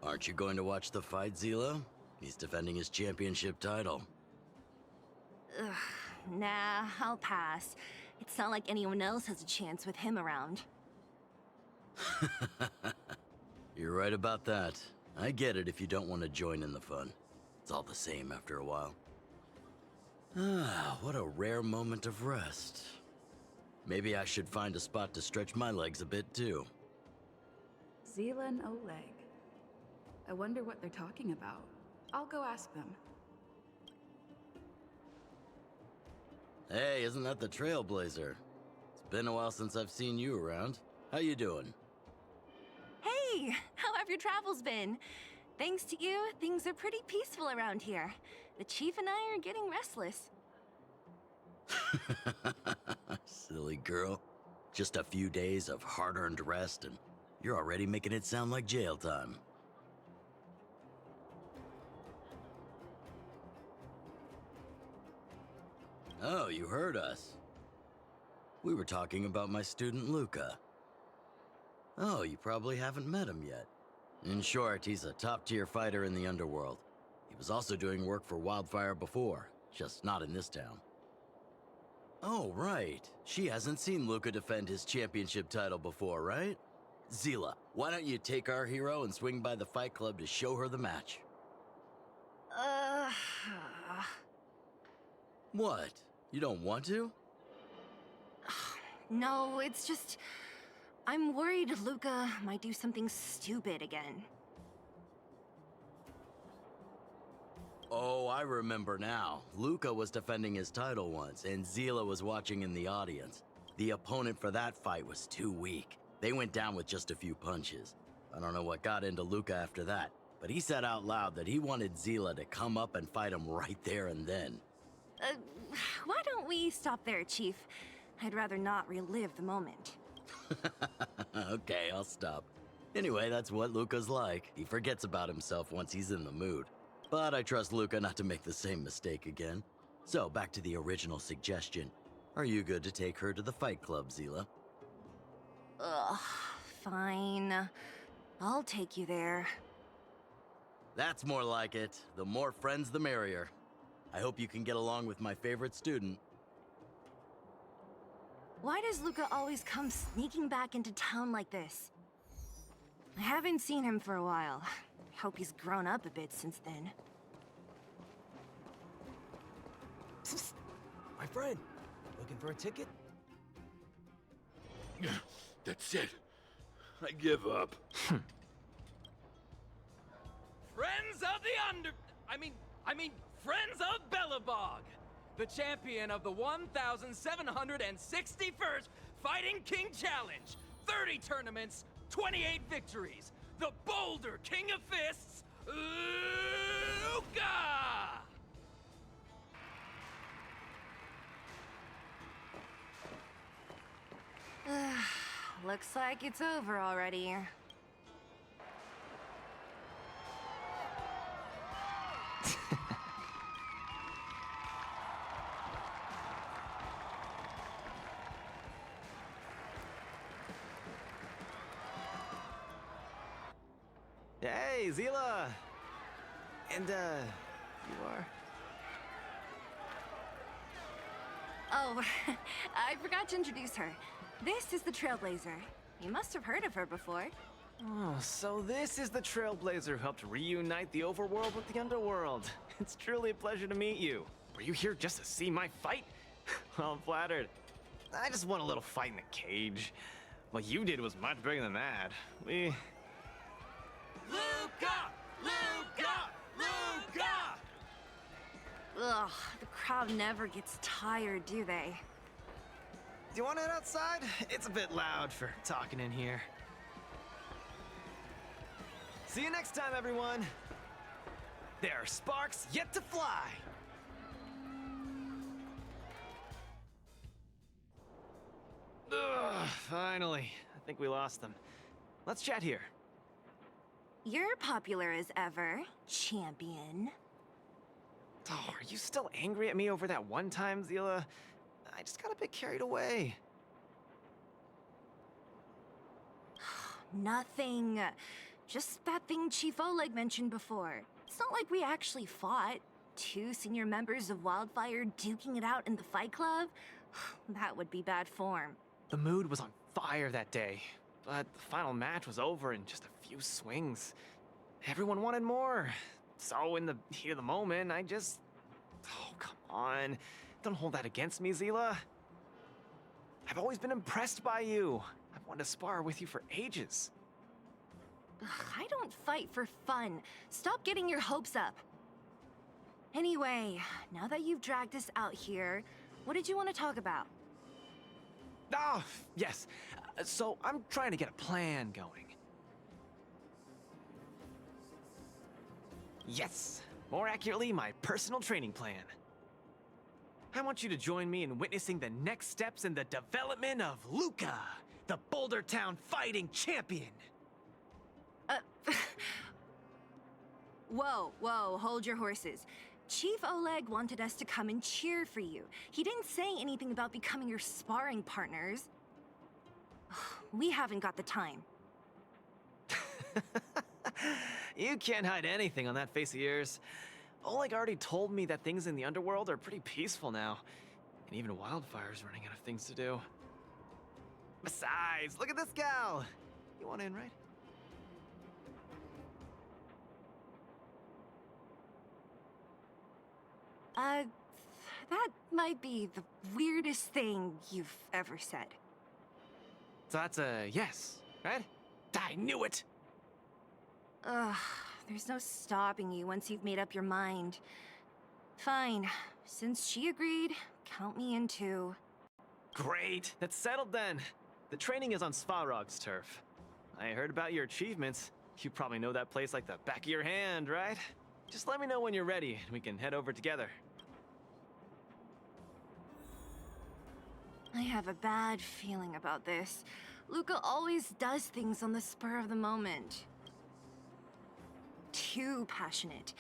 Aren't you going to watch the fight, Zila? He's defending his championship title. Ugh, nah, I'll pass. It's not like anyone else has a chance with him around. You're right about that. I get it if you don't want to join in the fun. It's all the same after a while. Ah, what a rare moment of rest. Maybe I should find a spot to stretch my legs a bit too. Zila and Oleg. I wonder what they're talking about. I'll go ask them. Hey, isn't that the Trailblazer? It's been a while since I've seen you around. How you doing? Hey, how have your travels been? Thanks to you, things are pretty peaceful around here. The chief and I are getting restless. Silly girl. Just a few days of hard-earned rest and you're already making it sound like jail time. Oh, you heard us. We were talking about my student Luka. Oh, you probably haven't met him yet. In short, he's a top-tier fighter in the underworld. He was also doing work for Wildfire before, just not in this town. Oh, right. She hasn't seen Luka defend his championship title before, right? Zila, why don't you take our hero and swing by the fight club to show her the match? What? You don't want to? No, it's just... I'm worried Luka might do something stupid again. Oh, I remember now. Luka was defending his title once, and Zila was watching in the audience. The opponent for that fight was too weak. They went down with just a few punches. I don't know what got into Luka after that, but he said out loud that he wanted Zila to come up and fight him right there and then. Why don't we stop there, Chief? I'd rather not relive the moment. Okay, I'll stop. Anyway, that's what Luka's like. He forgets about himself once he's in the mood. But I trust Luka not to make the same mistake again. So, back to the original suggestion. Are you good to take her to the fight club, Zila? Ugh, fine. I'll take you there. That's more like it. The more friends, the merrier. I hope you can get along with my favorite student. Why does Luka always come sneaking back into town like this? I haven't seen him for a while. I hope he's grown up a bit since then. Psst. My friend, looking for a ticket? That's it. I give up. Friends of the Friends of Belobog, the champion of the 1,761st Fighting King Challenge, 30 tournaments, 28 victories, the Boulder King of Fists, Luka! Looks like it's over already. Hey, Zila! And, you are? Oh, I forgot to introduce her. This is the Trailblazer. You must have heard of her before. Oh, so this is the Trailblazer who helped reunite the overworld with the underworld. It's truly a pleasure to meet you. Were you here just to see my fight? Well, I'm flattered. I just won a little fight in the cage. What you did was much bigger than that. Luka! Luka! Luka! Ugh, the crowd never gets tired, do they? Do you want to head outside? It's a bit loud for talking in here. See you next time, everyone. There are sparks yet to fly. Ugh, finally. I think we lost them. Let's chat here. You're popular as ever, champion. Oh, are you still angry at me over that one time, Zila? I just got a bit carried away. Nothing. Just that thing Chief Oleg mentioned before. It's not like we actually fought. Two senior members of Wildfire duking it out in the Fight Club? That would be bad form. The mood was on fire that day, but the final match was over in just a few swings. Everyone wanted more. So in the heat of the moment, I just... Oh, come on. Don't hold that against me, Zila. I've always been impressed by you. I've wanted to spar with you for ages. Ugh, I don't fight for fun. Stop getting your hopes up. Anyway, now that you've dragged us out here, what did you want to talk about? Ah, yes. So I'm trying to get a plan going. Yes. More accurately, my personal training plan. I want you to join me in witnessing the next steps in the development of Luka, the Boulder Town fighting champion. Whoa, hold your horses. Chief Oleg wanted us to come and cheer for you. He didn't say anything about becoming your sparring partners. We haven't got the time. You can't hide anything on that face of yours. Oleg already told me that things in the underworld are pretty peaceful now. And even Wildfire's running out of things to do. Besides, look at this gal! You want in, right? That might be the weirdest thing you've ever said. So that's a yes, right? I knew it! Ugh, there's no stopping you once you've made up your mind. Fine. Since she agreed, count me in too. Great, that's settled then. The training is on Svarog's turf. I heard about your achievements. You probably know that place like the back of your hand, right? Just let me know when you're ready and we can head over together. I have a bad feeling about this. Luka always does things on the spur of the moment. Too passionate.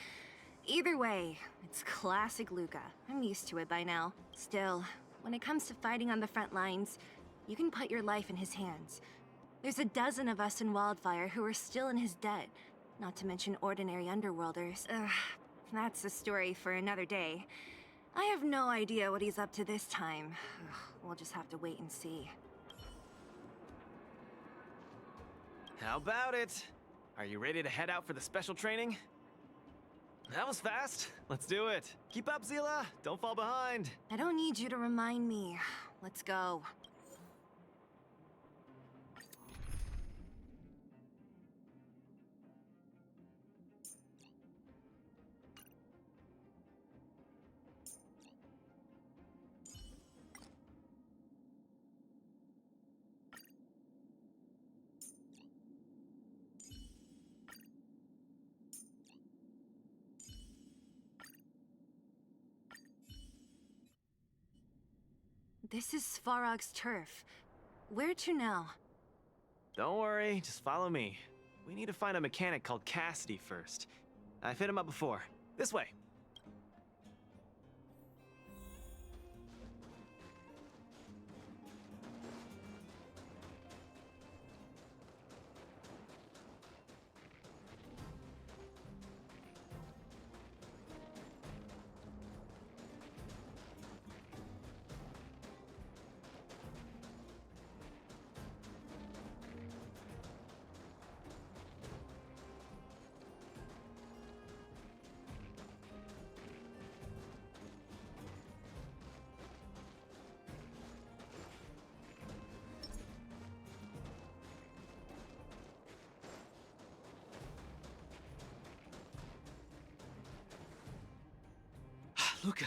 Either way, it's classic Luka. I'm used to it by now. Still, when it comes to fighting on the front lines, you can put your life in his hands. There's a dozen of us in Wildfire who are still in his debt, not to mention ordinary underworlders. That's a story for another day. I have no idea what he's up to this time. We'll just have to wait and see. How about it? Are you ready to head out for the special training? That was fast. Let's do it. Keep up, Zila. Don't fall behind. I don't need you to remind me. Let's go. This is Svarog's turf. Where to now? Don't worry, just follow me. We need to find a mechanic called Cassidy first. I've hit him up before. This way. Luka,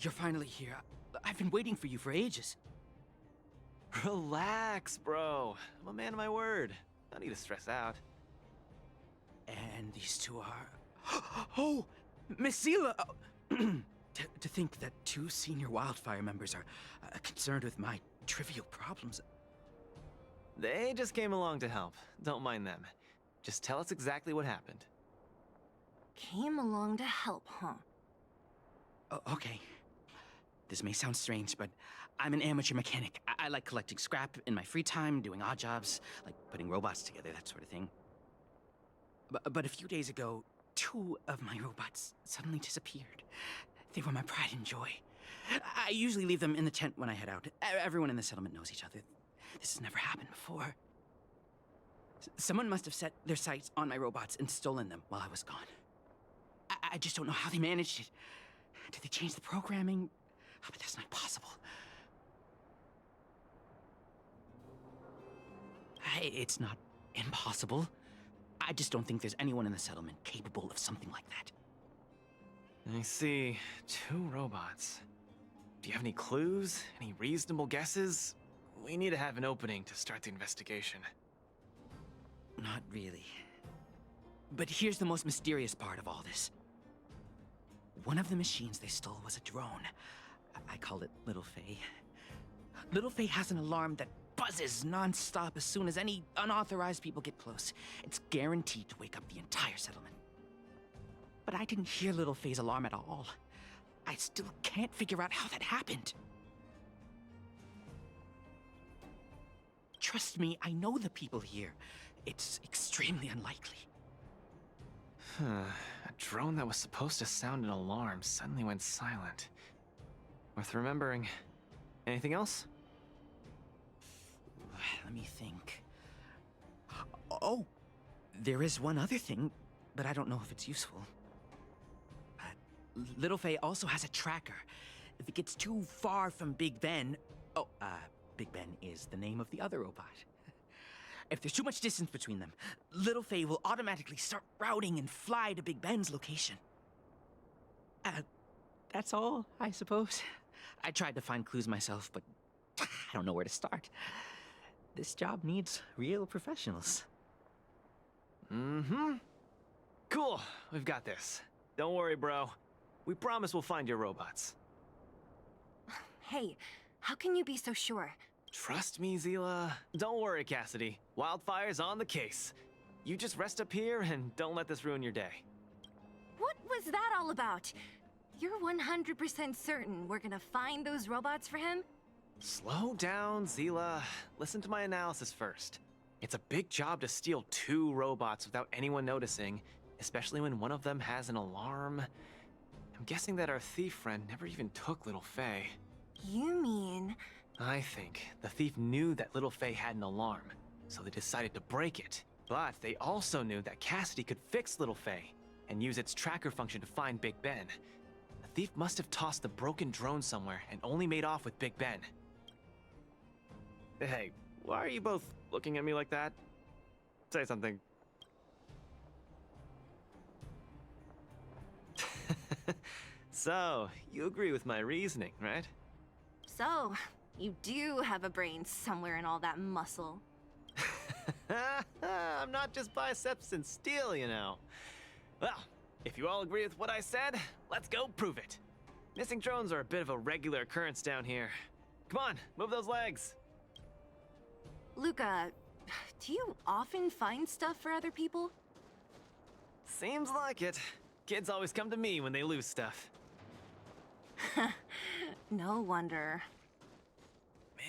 you're finally here. I've been waiting for you for ages. Relax, bro. I'm a man of my word. No need to stress out. And these two are... Oh! Miss Zila! To think that two senior Wildfire members are concerned with my trivial problems. They just came along to help. Don't mind them. Just tell us exactly what happened. Came along to help, huh? Oh, okay. This may sound strange, but I'm an amateur mechanic. I like collecting scrap in my free time, doing odd jobs, like putting robots together, that sort of thing. But a few days ago, 2 of my robots suddenly disappeared. They were my pride and joy. I usually leave them in the tent when I head out. Everyone in the settlement knows each other. This has never happened before. Someone must have set their sights on my robots and stolen them while I was gone. I just don't know how they managed it. Did they change the programming? Oh, but that's not possible. It's not impossible. I just don't think there's anyone in the settlement capable of something like that. I see. 2 robots. Do you have any clues? Any reasonable guesses? We need to have an opening to start the investigation. Not really. But here's the most mysterious part of all this. One of the machines they stole was a drone. I call it Little Faye. Little Faye has an alarm that buzzes non-stop as soon as any unauthorized people get close. It's guaranteed to wake up the entire settlement. But I didn't hear Little Faye's alarm at all. I still can't figure out how that happened. Trust me, I know the people here. It's extremely unlikely. A drone that was supposed to sound an alarm suddenly went silent. Worth remembering. Anything else? Let me think. Oh, there is one other thing, but I don't know if it's useful. Little Faye also has a tracker. If it gets too far from Big Ben... Big Ben is the name of the other robot. If there's too much distance between them, Little Faye will automatically start routing and fly to Big Ben's location. That's all, I suppose. I tried to find clues myself, but I don't know where to start. This job needs real professionals. Mm-hmm. Cool, we've got this. Don't worry, bro. We promise we'll find your robots. Hey, how can you be so sure? Trust me, Zila. Don't worry, Cassidy. Wildfire's on the case. You just rest up here and don't let this ruin your day. What was that all about? You're 100% certain we're gonna find those robots for him? Slow down, Zila. Listen to my analysis first. It's a big job to steal 2 robots without anyone noticing, especially when one of them has an alarm. I'm guessing that our thief friend never even took Little Faye. You mean... I think the thief knew that Little Faye had an alarm, so they decided to break it. But they also knew that Cassidy could fix Little Faye and use its tracker function to find Big Ben. The thief must have tossed the broken drone somewhere and only made off with Big Ben. Hey, why are you both looking at me like that? Say something. So, you agree with my reasoning, right? So, you do have a brain somewhere in all that muscle. I'm not just biceps and steel, you know. Well, if you all agree with what I said, let's go prove it. Missing drones are a bit of a regular occurrence down here. Come on, move those legs. Luka, do you often find stuff for other people? Seems like it. Kids always come to me when they lose stuff. No wonder.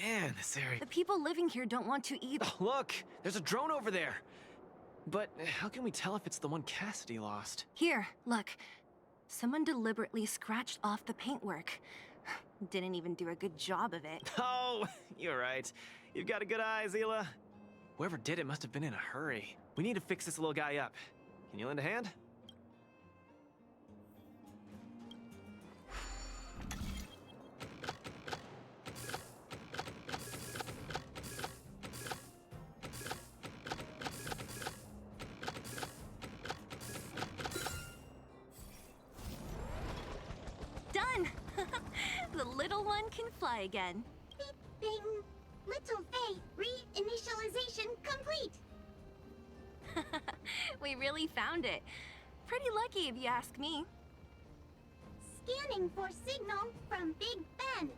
Man, this area... The people living here don't want to either. Oh, look! There's a drone over there! But how can we tell if it's the one Cassidy lost? Here, look. Someone deliberately scratched off the paintwork. Didn't even do a good job of it. Oh, you're right. You've got a good eye, Zila. Whoever did it must have been in a hurry. We need to fix this little guy up. Can you lend a hand? Done! The little one can fly again. Beep, bing. Little Faye, reinitialization complete. We really found it. Pretty lucky if you ask me. Scanning for signal from Big Ben.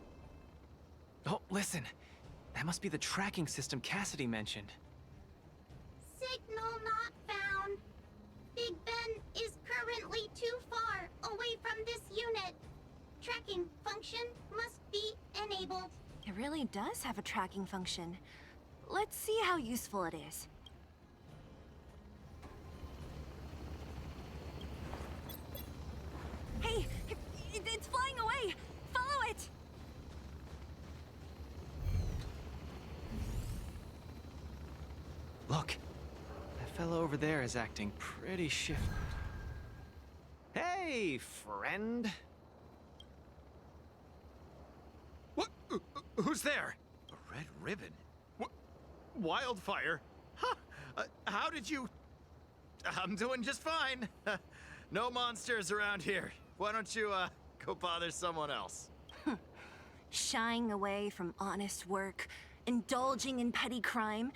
Oh, listen. That must be the tracking system Cassidy mentioned. Signal not found. Big Ben is currently too far away from this unit. Tracking function must be enabled. It really does have a tracking function. Let's see how useful it is. fellow over there is acting pretty shifty. Hey, friend. What? Who's there? A red ribbon? What? Wildfire? Huh? How did you... I'm doing just fine. No monsters around here. Why don't you, go bother someone else? Shying away from honest work, indulging in petty crime.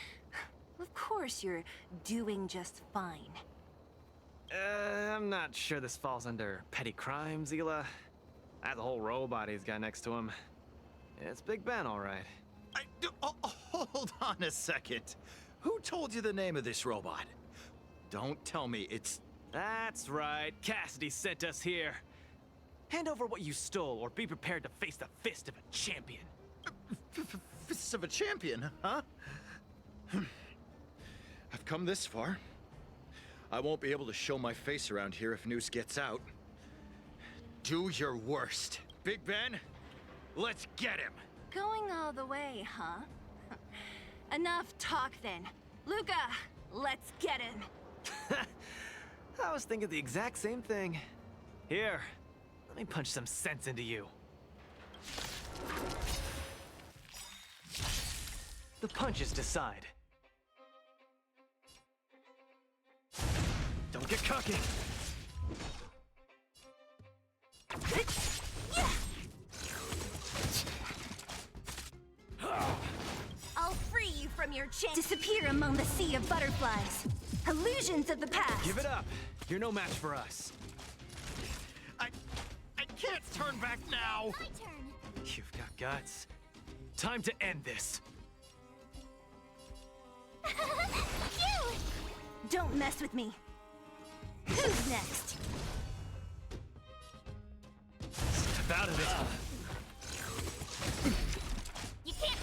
Of course you're doing just fine. I'm not sure this falls under petty crime, Zila. That whole robot he's got next to him. It's Big Ben, all right. Hold on a second. Who told you the name of this robot? Don't tell me it's... That's right. Cassidy sent us here. Hand over what you stole, or be prepared to face the fist of a champion. Fists of a champion, huh? I've come this far. I won't be able to show my face around here if news gets out. Do your worst. Big Ben, let's get him. Going all the way, huh? Enough talk then. Luka, let's get him. I was thinking the exact same thing. Here, let me punch some sense into you. The punches decide. Don't get cocky. I'll free you from your chain. Disappear among the sea of butterflies. Illusions of the past. Give it up. You're no match for us. I can't turn back now. My turn. You've got guts. Time to end this. Phew! Don't mess with me. Who's next? Step out of it. You can't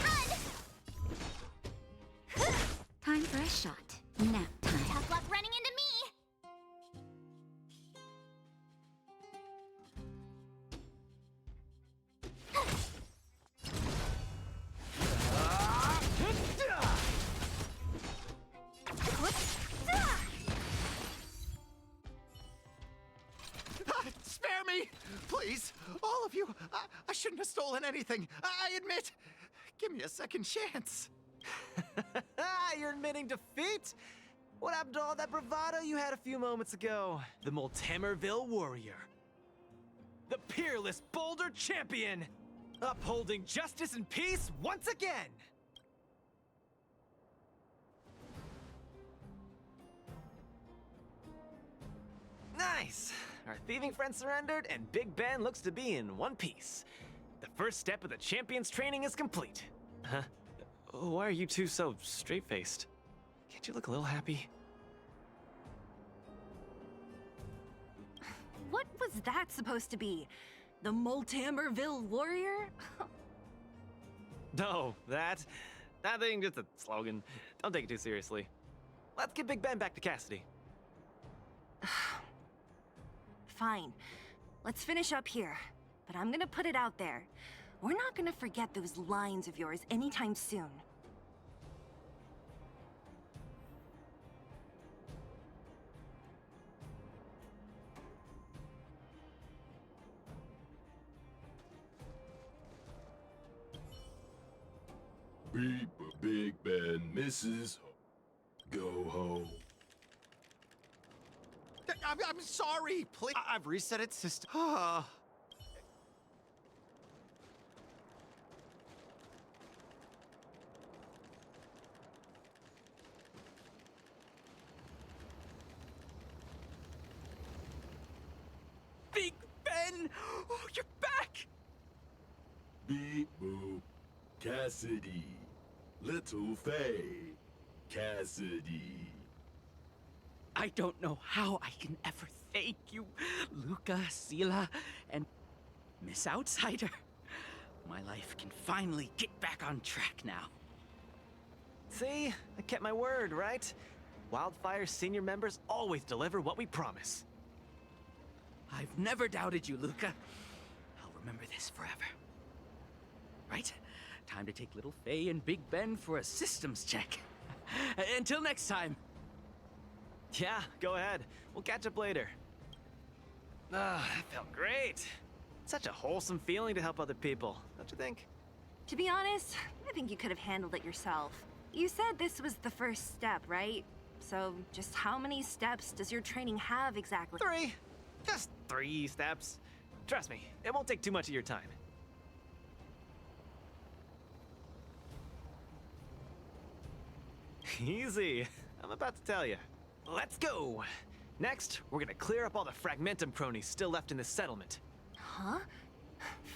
run! Time for a shot. Nap time. Tough luck running into me! Spare me! Please, all of you. I shouldn't have stolen anything. I admit. Give me a second chance. You're admitting defeat? What happened to all that bravado you had a few moments ago? The Multamerville warrior. The peerless Boulder champion. Upholding justice and peace once again. Nice! Our thieving friend surrendered, and Big Ben looks to be in one piece. The first step of the champion's training is complete. Huh? Why are you two so straight-faced? Can't you look a little happy? What was that supposed to be? The Multamerville warrior? No, that thing just a slogan. Don't take it too seriously. Let's get Big Ben back to Cassidy. Fine. Let's finish up here. But I'm gonna put it out there. We're not gonna forget those lines of yours anytime soon. Beep, Big Ben misses. Go home. I'm sorry, please. I've reset its system. Big Ben! Oh, you're back! Beep, boop. Cassidy. Little Faye. Cassidy. I don't know how I can ever thank you, Luka, Sila, and Miss Outsider. My life can finally get back on track now. See? I kept my word, right? Wildfire's senior members always deliver what we promise. I've never doubted you, Luka. I'll remember this forever. Right? Time to take little Faye and Big Ben for a systems check. Until next time. Yeah, go ahead. We'll catch up later. Ah, that felt great. Such a wholesome feeling to help other people, don't you think? To be honest, I think you could have handled it yourself. You said this was the first step, right? So just how many steps does your training have exactly? 3. Just 3 steps. Trust me, it won't take too much of your time. Easy. I'm about to tell you. Let's go. Next, we're gonna clear up all the Fragmentum cronies still left in this settlement. Huh?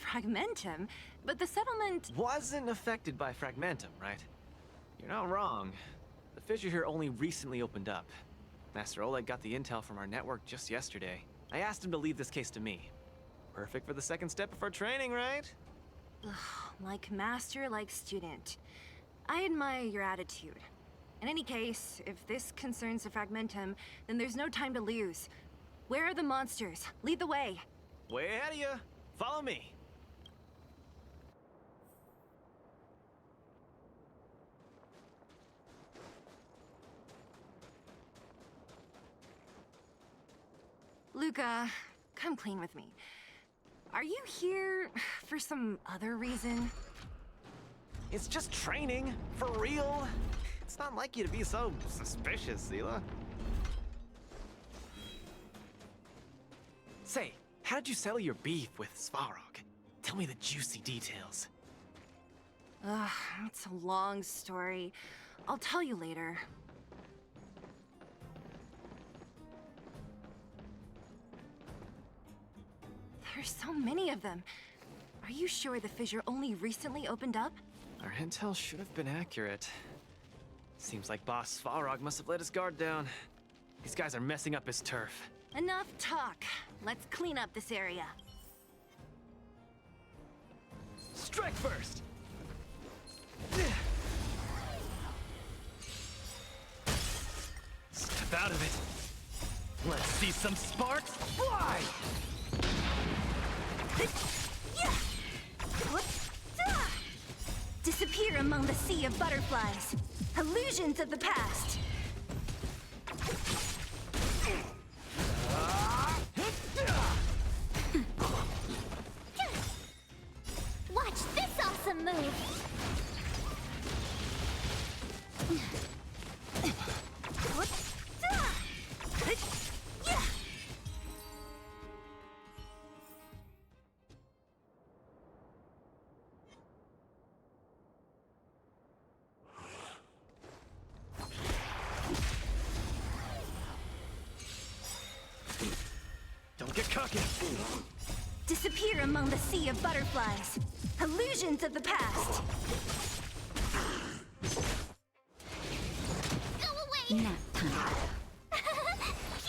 Fragmentum? But the settlement... Wasn't affected by Fragmentum, right? You're not wrong. The fissure here only recently opened up. Master Oleg got the intel from our network just yesterday. I asked him to leave this case to me. Perfect for the second step of our training, right? Ugh, like master, like student. I admire your attitude. In any case, if this concerns the Fragmentum, then there's no time to lose. Where are the monsters? Lead the way. Way ahead of you. Follow me. Luka, come clean with me. Are you here for some other reason? It's just training, for real. It's not like you to be so suspicious, Zila. Say, how did you settle your beef with Svarog? Tell me the juicy details. Ugh, it's a long story. I'll tell you later. There's so many of them. Are you sure the fissure only recently opened up? Our intel should have been accurate. Seems like Boss Svarog must have let his guard down. These guys are messing up his turf. Enough talk. Let's clean up this area. Strike first! Step out of it. Let's see some sparks fly! Disappear among the sea of butterflies. Illusions of the past. Watch this awesome move! Don't get cocky! Disappear among the sea of butterflies. Illusions of the past. Go away! Nap time. Phew!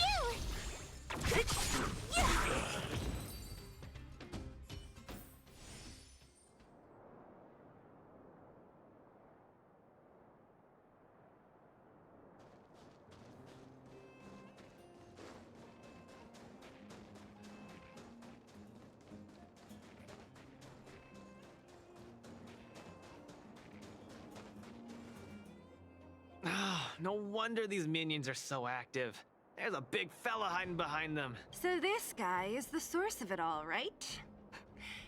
No wonder these minions are so active. There's a big fella hiding behind them. So this guy is the source of it all, right?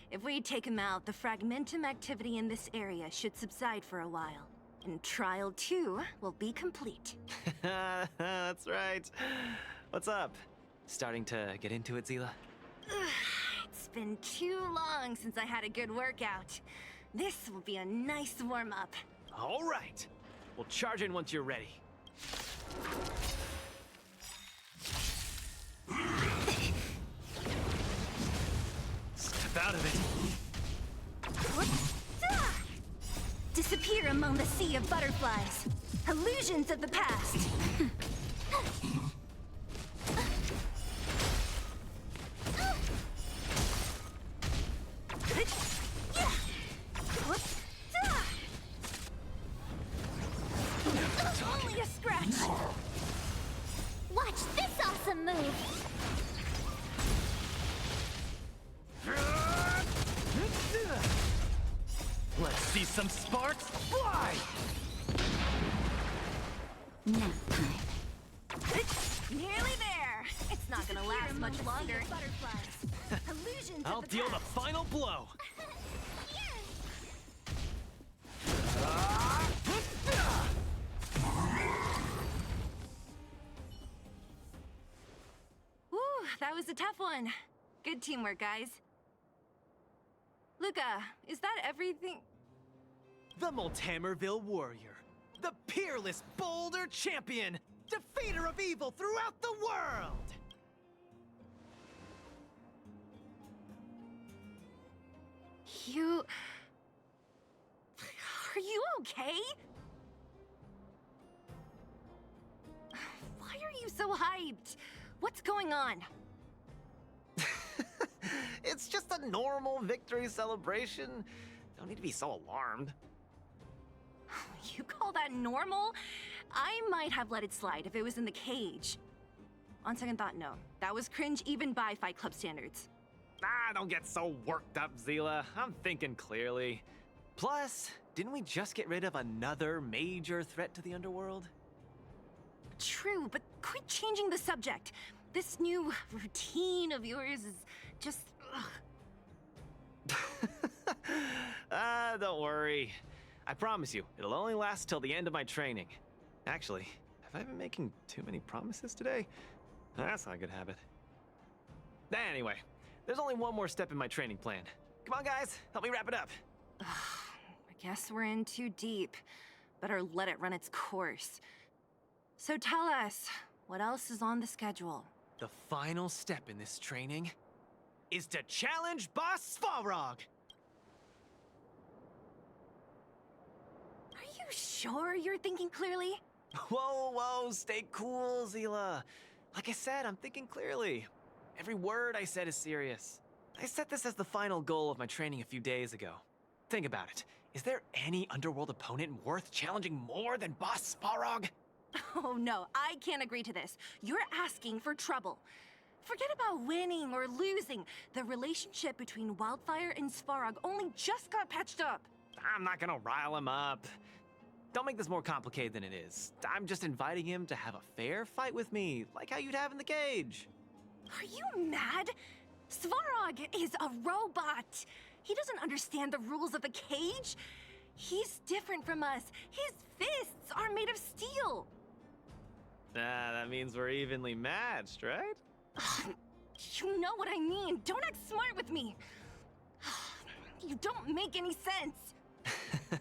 If we take him out, the Fragmentum activity in this area should subside for a while. And Trial 2 will be complete. That's right. What's up? Starting to get into it, Zila? It's been too long since I had a good workout. This will be a nice warm-up. All right. We'll charge in once you're ready. Step out of it. Disappear among the sea of butterflies. Illusions of the past. Only a scratch. Watch this awesome move! Let's see some sparks fly! Nap time. much longer. I'll deal the final blow. Whew, that was a tough one. Good teamwork, guys. Luka, is that everything? The Multamerville warrior. The peerless boulder champion. Defeater of evil throughout the world. You... Are you okay? Why are you so hyped? What's going on? It's just a normal victory celebration. Don't need to be so alarmed. You call that normal? I might have let it slide if it was in the cage. On second thought, no. That was cringe even by Fight Club standards. Don't get so worked up, Zila. I'm thinking clearly. Plus, didn't we just get rid of another major threat to the underworld? True, but quit changing the subject. This new routine of yours is just... Don't worry. I promise you, it'll only last till the end of my training. Actually, have I been making too many promises today? That's not a good habit. Anyway, there's only one more step in my training plan. Come on, guys, help me wrap it up. I guess we're in too deep. Better let it run its course. So tell us, what else is on the schedule? The final step in this training is to challenge Boss Svarog. Are you sure you're thinking clearly? Whoa, stay cool, Zila. Like I said, I'm thinking clearly. Every word I said is serious. I set this as the final goal of my training a few days ago. Think about it. Is there any underworld opponent worth challenging more than Boss Svarog? Oh no, I can't agree to this. You're asking for trouble. Forget about winning or losing. The relationship between Wildfire and Svarog only just got patched up. I'm not gonna rile him up. Don't make this more complicated than it is. I'm just inviting him to have a fair fight with me, like how you'd have in the cage. Are you mad? Svarog is a robot. He doesn't understand the rules of the cage. He's different from us. His fists are made of steel. That means we're evenly matched, right? You know what I mean. Don't act smart with me. You don't make any sense.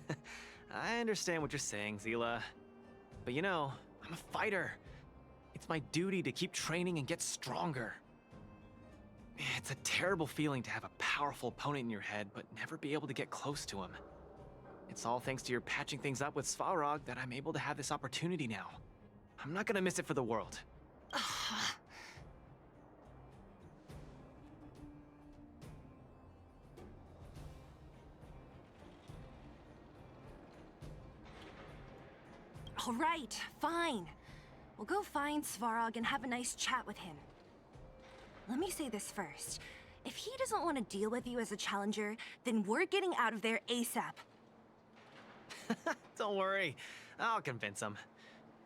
I understand what you're saying, Zila. But you know, I'm a fighter. It's my duty to keep training and get stronger. It's a terrible feeling to have a powerful opponent in your head, but never be able to get close to him. It's all thanks to your patching things up with Svarog that I'm able to have this opportunity now. I'm not gonna miss it for the world. All right, fine. We'll go find Svarog and have a nice chat with him. Let me say this first. If he doesn't want to deal with you as a challenger, then we're getting out of there ASAP. Don't worry, I'll convince him.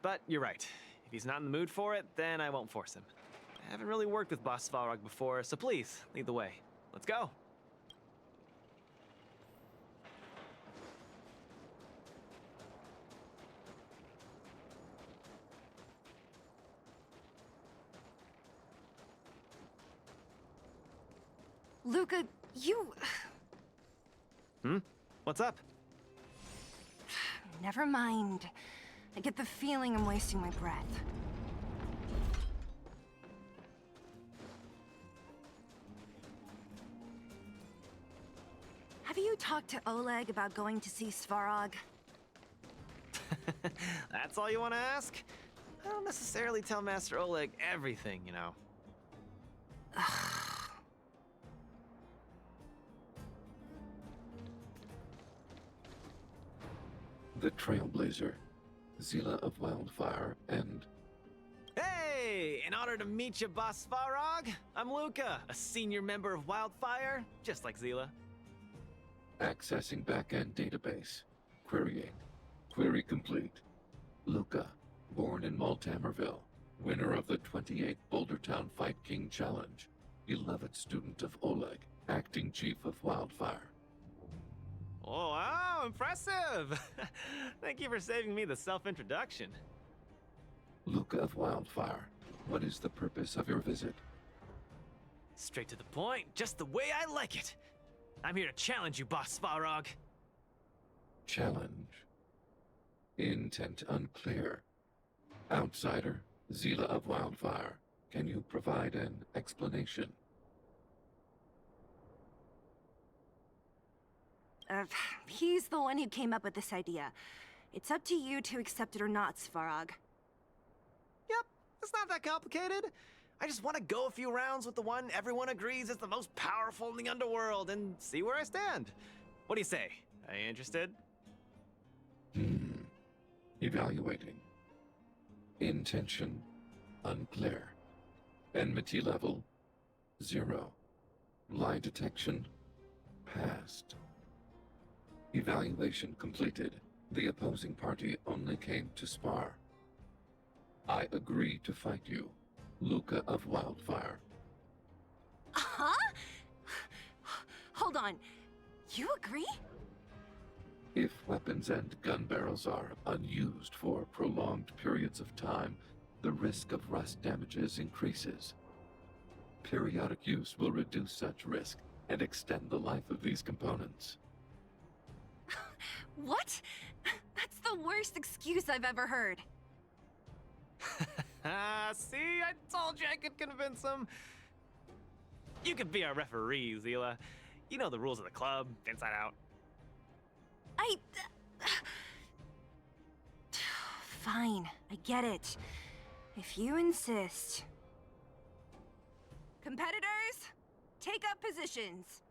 But you're right. If he's not in the mood for it, then I won't force him. I haven't really worked with Boss Svarog before, so please, lead the way. Let's go. Luka, you... What's up? Never mind. I get the feeling I'm wasting my breath. Have you talked to Oleg about going to see Svarog? That's all you want to ask? I don't necessarily tell Master Oleg everything, you know. The Trailblazer, Zila of Wildfire, and... Hey! In honor to meet you, Boss Svarog, I'm Luka, a senior member of Wildfire, just like Zila. Accessing backend database. Querying. Query complete. Luka, born in Multamerville. winner of the 28th Bouldertown Fight King Challenge, beloved student of Oleg, acting chief of Wildfire. Oh, wow, impressive! Thank you for saving me the self-introduction. Luka of Wildfire, what is the purpose of your visit? Straight to the point, just the way I like it. I'm here to challenge you, Boss Svarog. Challenge. Intent unclear. Outsider, Zila of Wildfire, can you provide an explanation? He's the one who came up with this idea. It's up to you to accept it or not, Svarog. Yep, it's not that complicated. I just want to go a few rounds with the one everyone agrees is the most powerful in the underworld and see where I stand. What do you say? Are you interested? Evaluating. Intention unclear. Enmity level 0. Lie detection passed. Evaluation completed. The opposing party only came to spar. I agree to fight you, Luka of Wildfire. Huh? Hold on. You agree? If weapons and gun barrels are unused for prolonged periods of time, the risk of rust damages increases. Periodic use will reduce such risk and extend the life of these components. What? That's the worst excuse I've ever heard. See, I told you I could convince him. You could be our referee, Zila. You know the rules of the club, inside out. Fine, I get it. If you insist. Competitors, take up positions.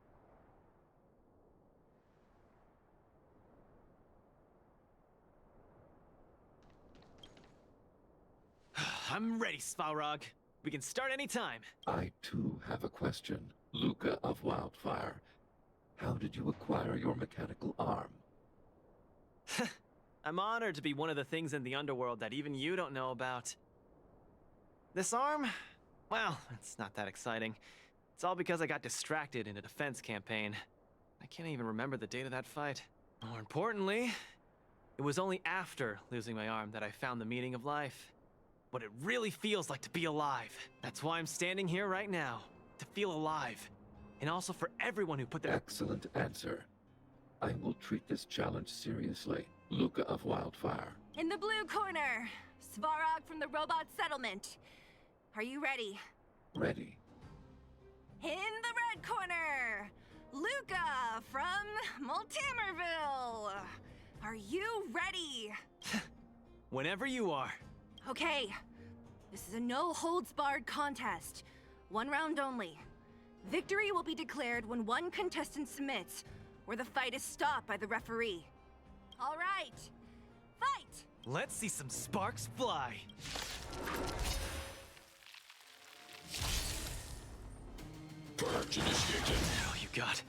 I'm ready, Svarog. We can start anytime. I too have a question, Luka of Wildfire. How did you acquire your mechanical arm? I'm honored to be one of the things in the underworld that even you don't know about. This arm? Well, it's not that exciting. It's all because I got distracted in a defense campaign. I can't even remember the date of that fight. More importantly, it was only after losing my arm that I found the meaning of life. What it really feels like to be alive. That's why I'm standing here right now. To feel alive. And also for everyone who put their— Excellent answer. I will treat this challenge seriously, Luka of Wildfire. In the blue corner, Svarog from the robot settlement. Are you ready? Ready. In the red corner, Luka from Multimerville. Are you ready? Whenever you are. Okay, this is a no-holds-barred contest. 1 round only. Victory will be declared when one contestant submits, or the fight is stopped by the referee. All right, fight! Let's see some sparks fly. Purge initiated. Oh, you got.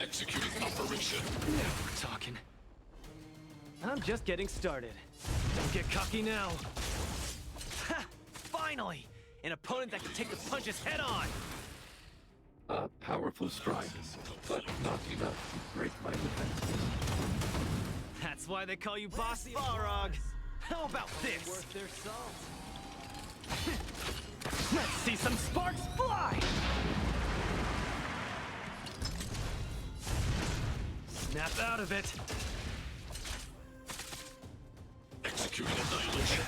Executing operation. Now we're talking. I'm just getting started. Don't get cocky now. Ha! Finally! An opponent that can take the punches head on! A powerful strike, but not enough to break my defense. That's why they call you Boss Balrog. How about this? Worth their salt. Let's see some sparks fly! Snap out of it. Executing annihilation.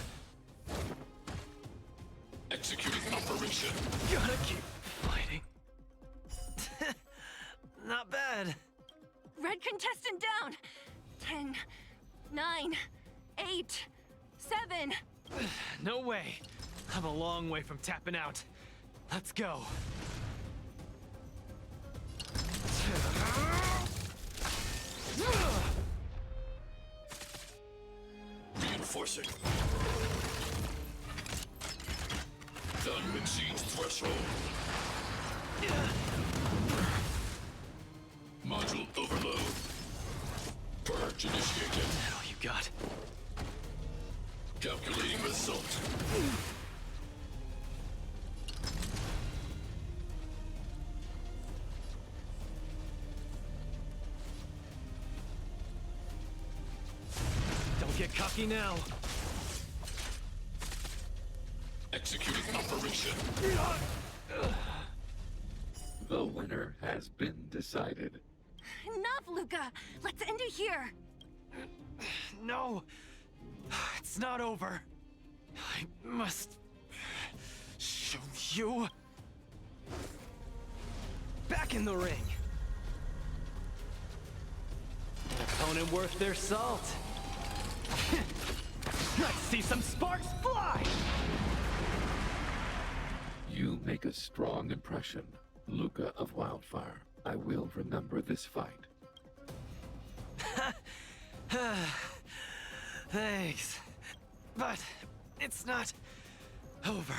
Executing operation. Gotta keep fighting. Not bad. Red contestant down. 10, 9, 8, 7. No way. I'm a long way from tapping out. Let's go. Reinforcing. Done exceeds threshold. Module overload. Purge initiated. Oh, you got. Calculating result. lucky now. Executing operation. The winner has been decided. Enough, Luka! Let's end it here! No, it's not over. I must show you. Back in the ring. An opponent worth their salt. Let's see some sparks fly! You make a strong impression, Luka of Wildfire. I will remember this fight. Thanks. But it's not over.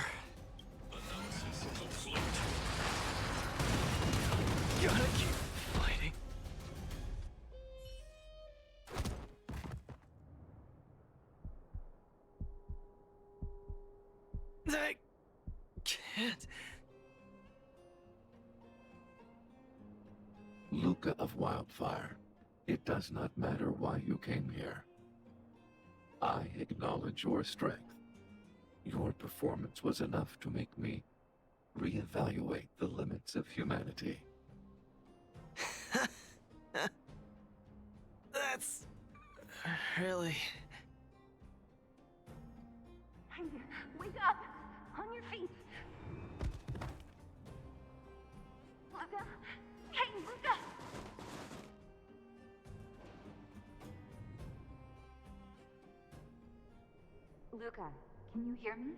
Analysis complete. Gotta keep fighting. I can't. Luka of Wildfire, it does not matter why you came here. I acknowledge your strength. Your performance was enough to make me reevaluate the limits of humanity. That's really... Hey, wake up! On your feet! Luka? Hey, Luka! Luka, can you hear me?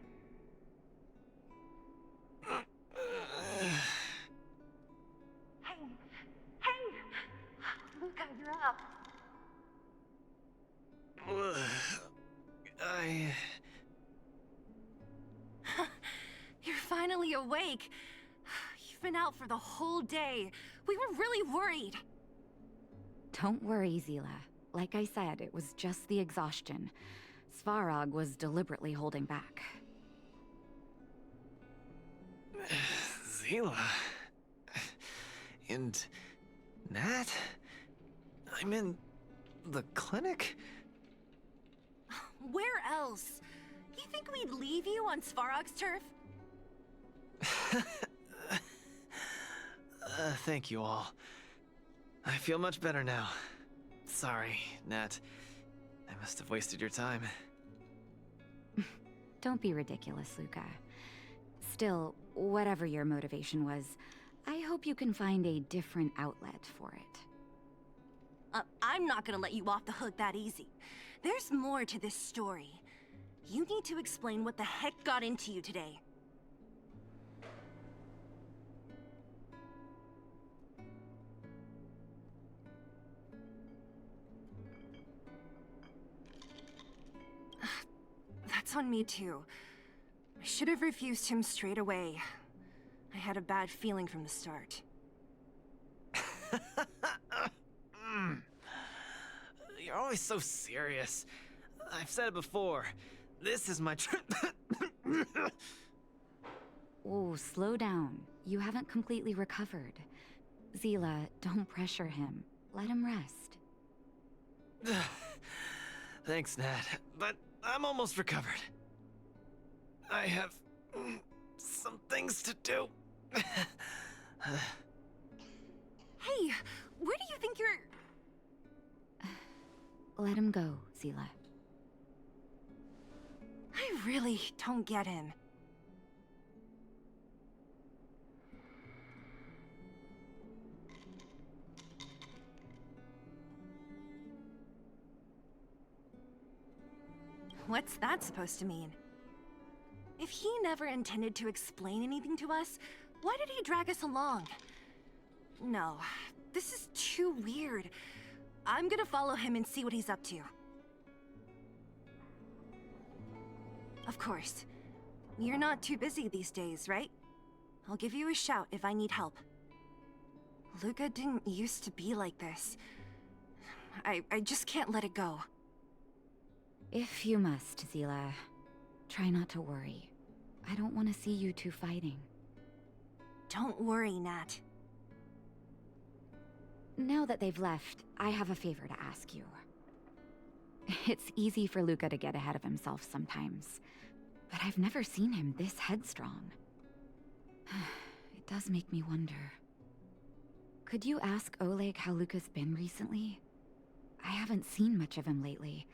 Hey! Hey! Luka, you're up! You're finally awake! You've been out for the whole day. We were really worried. Don't worry, Zila. Like I said, it was just the exhaustion. Svarog was deliberately holding back. Zila... And... Nat? I'm in... the clinic? Where else? You think we'd leave you on Svarog's turf? Thank you all. I feel much better now. Sorry, Nat. I must have wasted your time. Don't be ridiculous, Luka. Still, whatever your motivation was, I hope you can find a different outlet for it. I'm not gonna let you off the hook that easy. There's more to this story. You need to explain what the heck got into you today. That's on me too. I should have refused him straight away. I had a bad feeling from the start. You're always so serious. I've said it before. This is my Oh, slow down. You haven't completely recovered. Zila, don't pressure him. Let him rest. Thanks, Nat. But I'm almost recovered. I have... some things to do. Hey, where do you think you're... Let him go, Zila. I really don't get him. What's that supposed to mean? If he never intended to explain anything to us, why did he drag us along? No, this is too weird. I'm gonna follow him and see what he's up to. Of course. You're not too busy these days, right? I'll give you a shout if I need help. Luka didn't used to be like this. I just can't let it go. If you must, Zila, try not to worry. I don't want to see you two fighting. Don't worry, Nat. Now that they've left, I have a favor to ask you. It's easy for Luka to get ahead of himself sometimes, but I've never seen him this headstrong. It does make me wonder. Could you ask Oleg how Luka's been recently? I haven't seen much of him lately.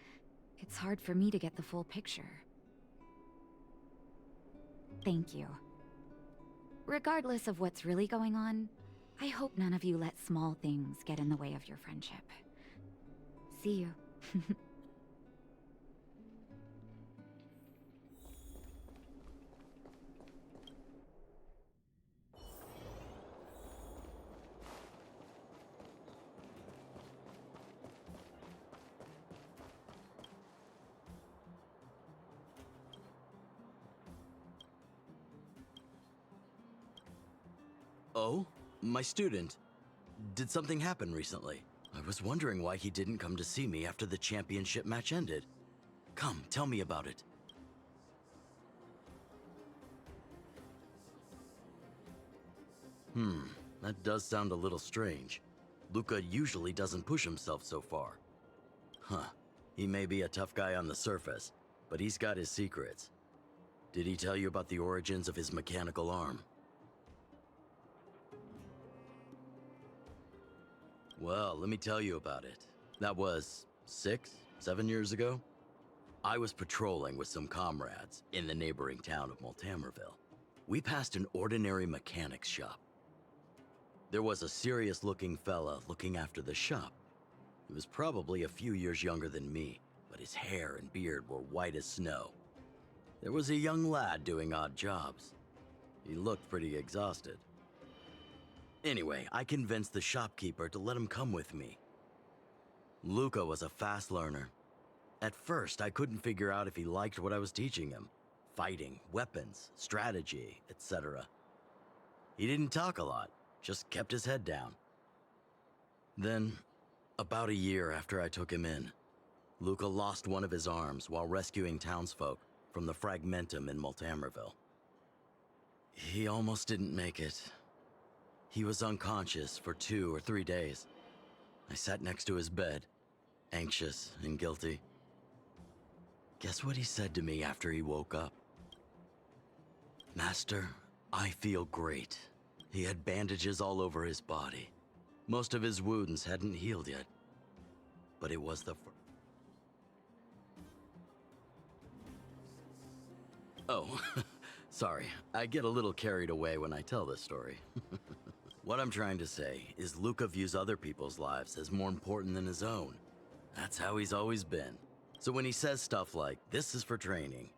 It's hard for me to get the full picture. Thank you. Regardless of what's really going on, I hope none of you let small things get in the way of your friendship. See you. Oh? My student. Did something happen recently? I was wondering why he didn't come to see me after the championship match ended. Come, tell me about it. That does sound a little strange. Luka usually doesn't push himself so far. Huh. He may be a tough guy on the surface, but he's got his secrets. Did he tell you about the origins of his mechanical arm? Well, let me tell you about it. That was 7 years ago. I was patrolling with some comrades in the neighboring town of Multamerville. We passed an ordinary mechanic's shop. There was a serious-looking fella looking after the shop. He was probably a few years younger than me, but his hair and beard were white as snow. There was a young lad doing odd jobs. He looked pretty exhausted. Anyway, I convinced the shopkeeper to let him come with me. Luka was a fast learner. At first, I couldn't figure out if he liked what I was teaching him. Fighting, weapons, strategy, etc. He didn't talk a lot, just kept his head down. Then, about a year after I took him in, Luka lost one of his arms while rescuing townsfolk from the Fragmentum in Multamerville. He almost didn't make it. He was unconscious for 2 or 3 days. I sat next to his bed, anxious and guilty. Guess what he said to me after he woke up? "Master, I feel great." He had bandages all over his body. Most of his wounds hadn't healed yet, but it was the Oh, sorry. I get a little carried away when I tell this story. What I'm trying to say is Luka views other people's lives as more important than his own. That's how he's always been. So when he says stuff like, "This is for training,"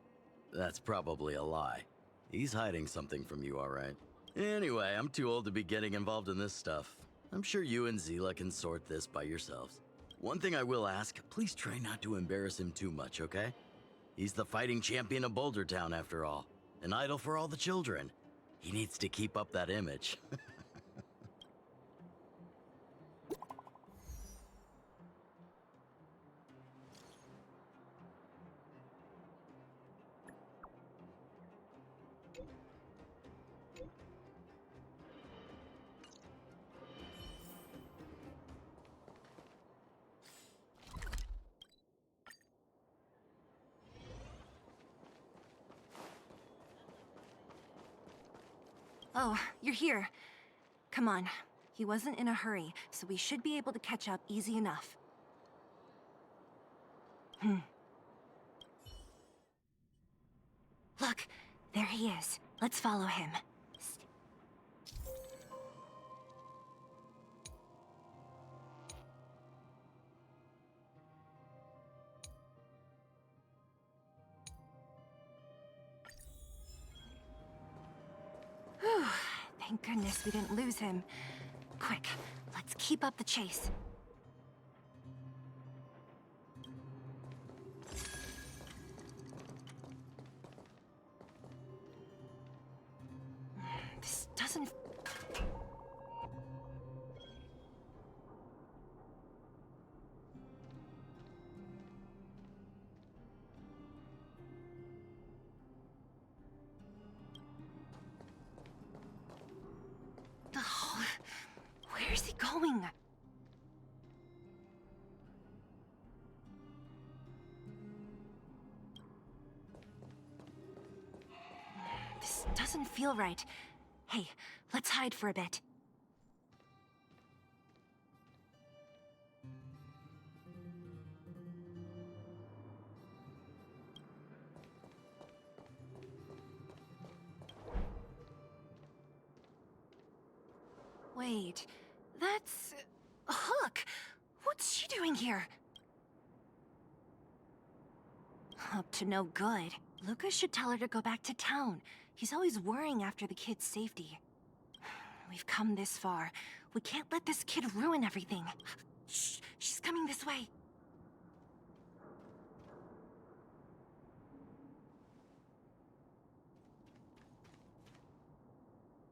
that's probably a lie. He's hiding something from you, all right? Anyway, I'm too old to be getting involved in this stuff. I'm sure you and Zila can sort this by yourselves. One thing I will ask, please try not to embarrass him too much, okay? He's the fighting champion of Boulder Town, after all. An idol for all the children. He needs to keep up that image. Oh, you're here. Come on. He wasn't in a hurry, so we should be able to catch up easy enough. Look, there he is. Let's follow him. Whew. Thank goodness we didn't lose him. Quick, let's keep up the chase. This doesn't... Oh, where is he going? This doesn't feel right. Hey, let's hide for a bit. Wait, that's... Hook! What's she doing here? Up to no good. Luka should tell her to go back to town. He's always worrying after the kid's safety. We've come this far. We can't let this kid ruin everything. Shh, she's coming this way.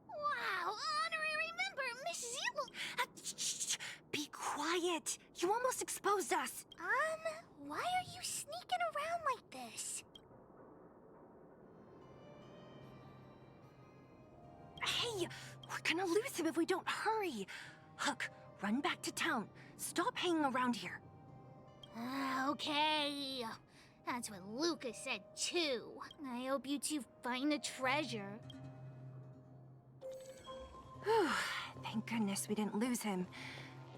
Wow, honorary member, Miss Zebel. Shh, be quiet. You almost exposed us. Why are you sneaking around like this? Hey, we're gonna lose him if we don't hurry. Hook, run back to town. Stop hanging around here. Okay. That's what Luka said too. I hope you two find the treasure. Whew, thank goodness we didn't lose him.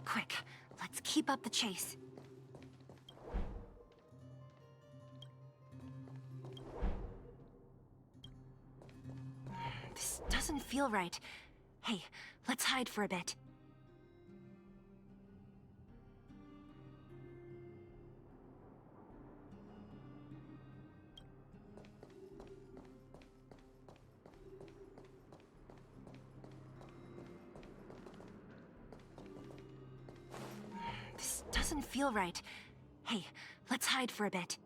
Quick, let's keep up the chase. This doesn't feel right. Hey, let's hide for a bit. This doesn't feel right. Hey, let's hide for a bit.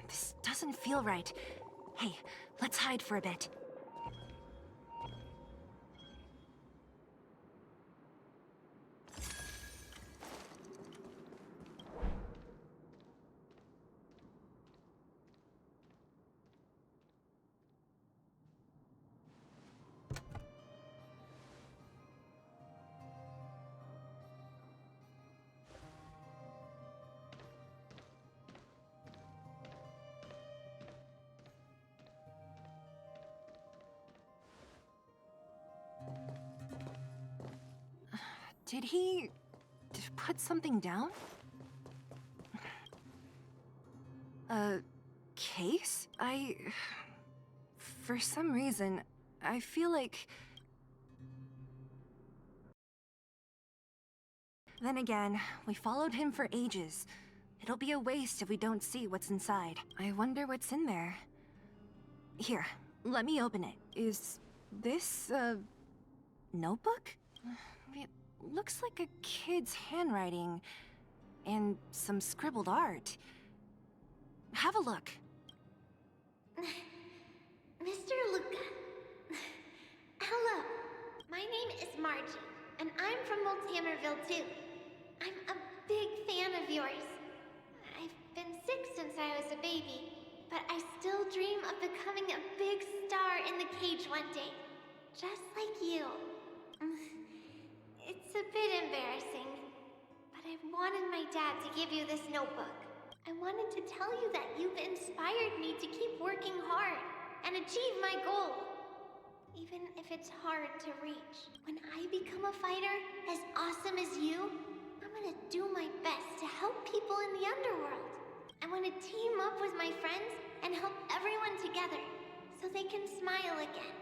This doesn't feel right. Hey, let's hide for a bit. Did he put something down? A case? For some reason, I feel like... Then again, we followed him for ages. It'll be a waste if we don't see what's inside. I wonder what's in there. Here, let me open it. Is this a notebook? It looks like a kid's handwriting and some scribbled art. Have a look. Mr. Luka. Hello. My name is Margie, and I'm from Multimerville too. I'm a big fan of yours. I've been sick since I was a baby, but I still dream of becoming a big star in the cage one day. Just like you. It's a bit embarrassing, but I wanted my dad to give you this notebook. I wanted to tell you that you've inspired me to keep working hard and achieve my goal. Even if it's hard to reach. When I become a fighter as awesome as you, I'm gonna do my best to help people in the underworld. I want to team up with my friends and help everyone together so they can smile again.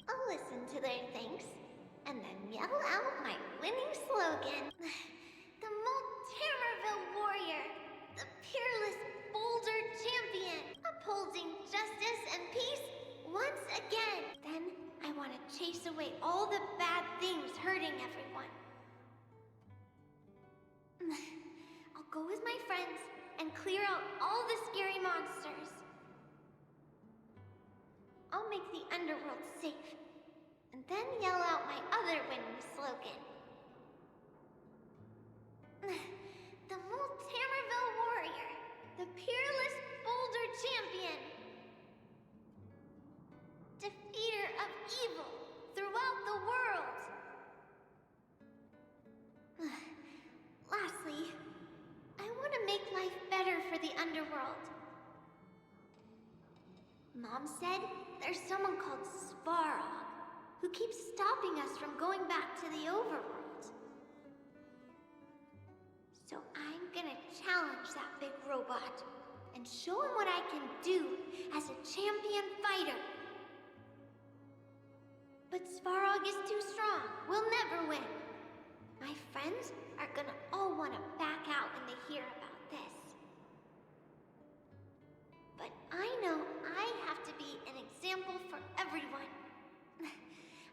I'll listen to their thanks and then yell out my winning slogan. The Multimerville Warrior, the peerless Boulder Champion, upholding justice and peace once again. Then I want to chase away all the bad things hurting everyone. I'll go with my friends and clear out all the scary monsters. I'll make the underworld safe, and then yell out my other winning slogan. The Multimerville Warrior, the peerless Boulder Champion. Mom said there's someone called Svarog who keeps stopping us from going back to the overworld. So I'm gonna challenge that big robot and show him what I can do as a champion fighter. But Svarog is too strong. We'll never win. My friends are gonna all want to back out when they hear about this. But I know I have to be an example for everyone.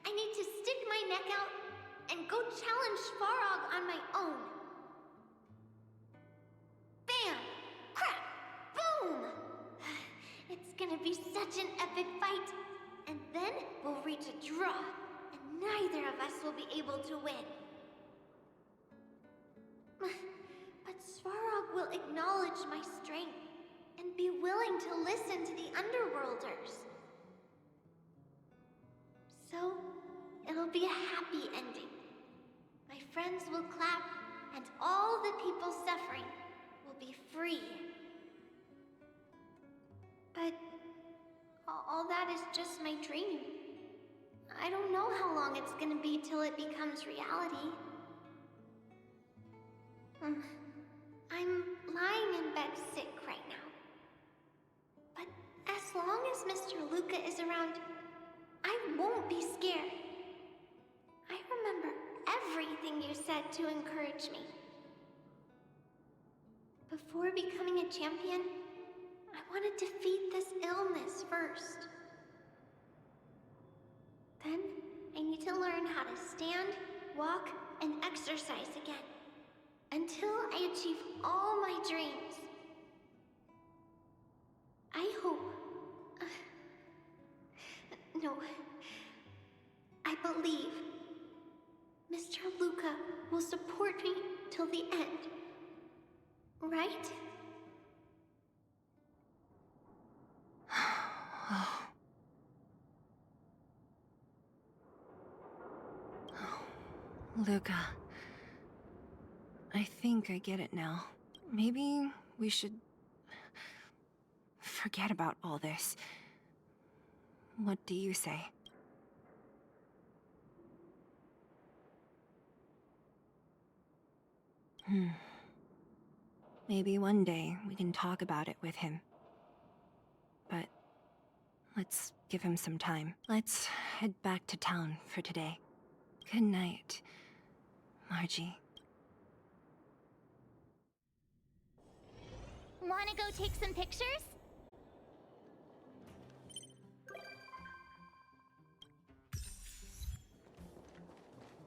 I need to stick my neck out and go challenge Svarog on my own. Bam! Crack! Boom! It's gonna be such an epic fight. And then we'll reach a draw, and neither of us will be able to win. But Svarog will acknowledge my strength and be willing to listen to the Underworlders. So, it'll be a happy ending. My friends will clap, and all the people suffering will be free. But all that is just my dream. I don't know how long it's gonna be till it becomes reality. I'm lying in bed sick right now. But as long as Mr. Luka is around, I won't be scared. I remember everything you said to encourage me. Before becoming a champion, I want to defeat this illness first. Then, I need to learn how to stand, walk, and exercise again. Until I achieve all my dreams. I hope... no. I believe Mr. Luka will support me till the end. Right? Luka. I think I get it now. Maybe we should forget about all this. What do you say? Maybe one day we can talk about it with him. But let's give him some time. Let's head back to town for today. Good night, Margie. Wanna go take some pictures?